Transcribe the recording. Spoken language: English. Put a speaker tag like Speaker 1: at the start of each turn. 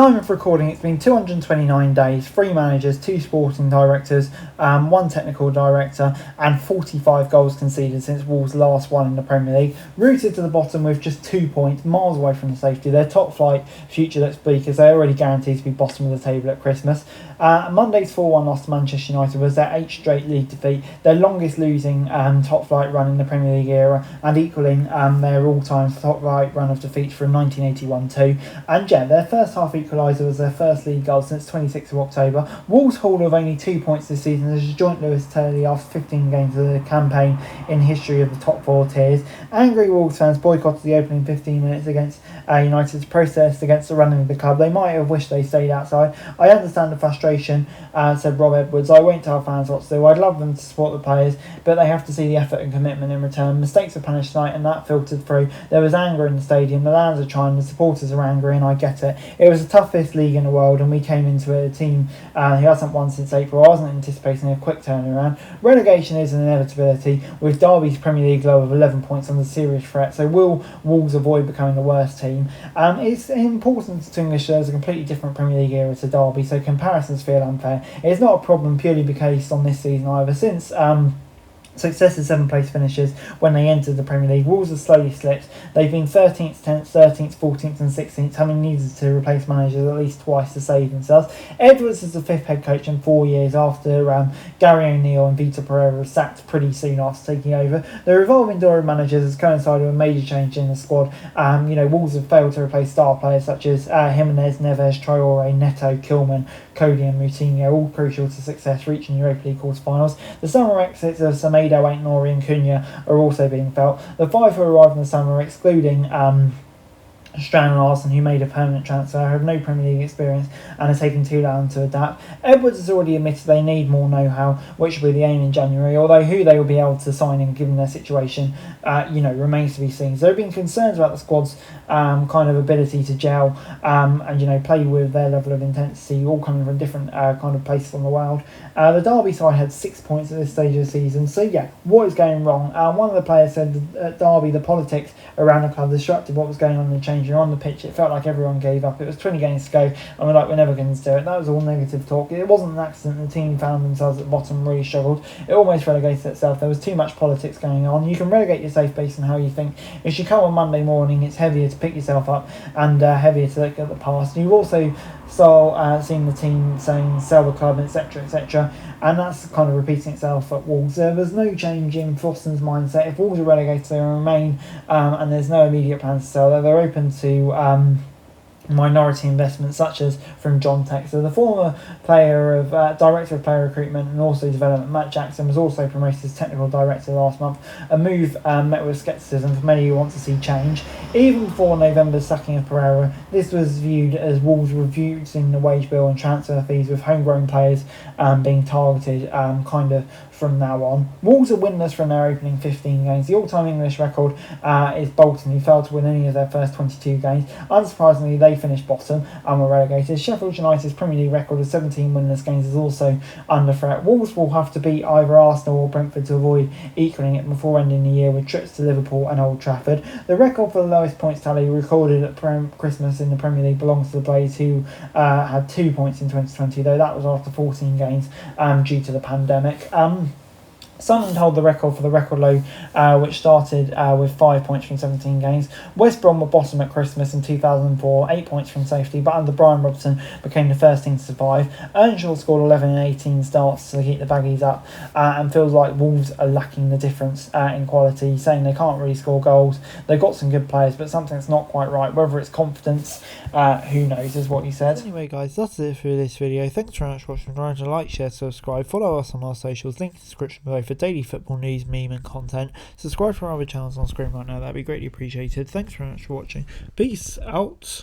Speaker 1: Time of recording, it's been 229 days, 3 managers, 2 sporting directors, 1 technical director, and 45 goals conceded since Wolves last won in the Premier League. Rooted to the bottom with just 2 points, miles away from the safety. Their top flight future looks bleak as they're already guaranteed to be bottom of the table at Christmas. Monday's 4-1 loss to Manchester United was their 8th straight league defeat, their longest losing top flight run in the Premier League era, and equaling their all-time top flight run of defeats from 1981-2. And yeah, their first half equaliser was their first league goal since 26th of October. Wolves haul of only 2 points this season as a joint Lewis Turley after 15 games of the campaign in history of the top 4 tiers. Angry Wolves fans boycotted the opening 15 minutes against United's protest against the running of the club. They might have wished they stayed outside. I understand the frustration, said Rob Edwards. I won't tell fans what to do. I'd love them to support the players, but they have to see the effort and commitment in return. Mistakes are punished tonight and that filtered through. There was anger in the stadium. The lads are trying, the supporters are angry, and I get it. It was the toughest league in the world and we came into it a team who hasn't won since April. I wasn't anticipating a quick turnaround. Relegation is an inevitability with Derby's Premier League low of 11 points under serious threat, so will Wolves avoid becoming the worst team? It's important to distinguish there's a completely different Premier League era to Derby, so comparisons feel unfair. It's not a problem purely based on this season either. Since successive 7th-place finishes when they entered the Premier League, Wolves have slowly slipped. They've been 13th, 10th, 13th, 14th and 16th, having needed to replace managers at least twice to save themselves. Edwards is the 5th head coach in 4 years after Gary O'Neill and Vitor Pereira were sacked pretty soon after taking over. The revolving door of managers has coincided with a major change in the squad. Wolves have failed to replace star players such as Jimenez, Neves, Traore, Neto, Kilman, Cody and Moutinho, all crucial to success reaching Europa League quarter-finals. The summer exits of Semedo, Aït-Nouri and Cunha are also being felt. The 5 who arrived in the summer, excluding Strand and Larson, who made a permanent transfer, have no Premier League experience and are taking too long to adapt. Edwards has already admitted they need more know-how, which will be the aim in January, although who they will be able to sign in given their situation remains to be seen. So there have been concerns about the squad's kind of ability to gel and play with their level of intensity, all coming from different kind of places on the world. The Derby side had 6 points at this stage of the season, so yeah, what is going wrong? One of the players said at Derby the politics around the club disrupted what was going on in the change. On the pitch, it felt like everyone gave up. It was 20 games to go and we're never going to do it. That was all negative talk. It wasn't an accident the team found themselves at the bottom, really struggled. It almost relegated itself. There was too much politics going on. You can relegate yourself based on how you think. If you come on Monday morning, it's heavier to pick yourself up and heavier to look at the past. You've also seen the team saying sell the club, etc, etc, and that's kind of repeating itself at Wolves. There was no change in Foster's mindset. If Wolves are relegated, they will remain, and there's no immediate plans to sell. They're open to minority investments such as from John Textor. The former director of player recruitment and also development, Matt Jackson, was also promoted as technical director last month, a move met with scepticism for many who want to see change. Even before November's sacking of Pereira, this was viewed as Wolves reducing the wage bill and transfer fees, with homegrown players being targeted from now on. Wolves are winless from their opening 15 games. The all-time English record is Bolton, who failed to win any of their first 22 games. Unsurprisingly, they finished bottom and were relegated. Sheffield United's Premier League record of 17 winless games is also under threat. Wolves will have to beat either Arsenal or Brentford to avoid equalling it before ending the year with trips to Liverpool and Old Trafford. The record for the lowest points tally recorded at Christmas in the Premier League belongs to the Blades, who had 2 points in 2020, though that was after 14 games due to the pandemic. Sunderland hold the record for the record low, which started with 5 points from 17 games. West Brom were bottom at Christmas in 2004, 8 points from safety, but under Brian Robson became the first team to survive. Earnshaw scored 11 in 18 starts to keep the baggies up, and feels like Wolves are lacking the difference in quality, saying they can't really score goals. They've got some good players, but something's not quite right. Whether it's confidence, who knows, is what he said. Anyway guys, that's it for this video. Thanks very much for watching. Remember to like, share, subscribe, follow us on our socials, link in the description below for daily football news, meme and content. Subscribe to our other channels on screen right now, that'd be greatly appreciated. Thanks very much for watching. Peace out.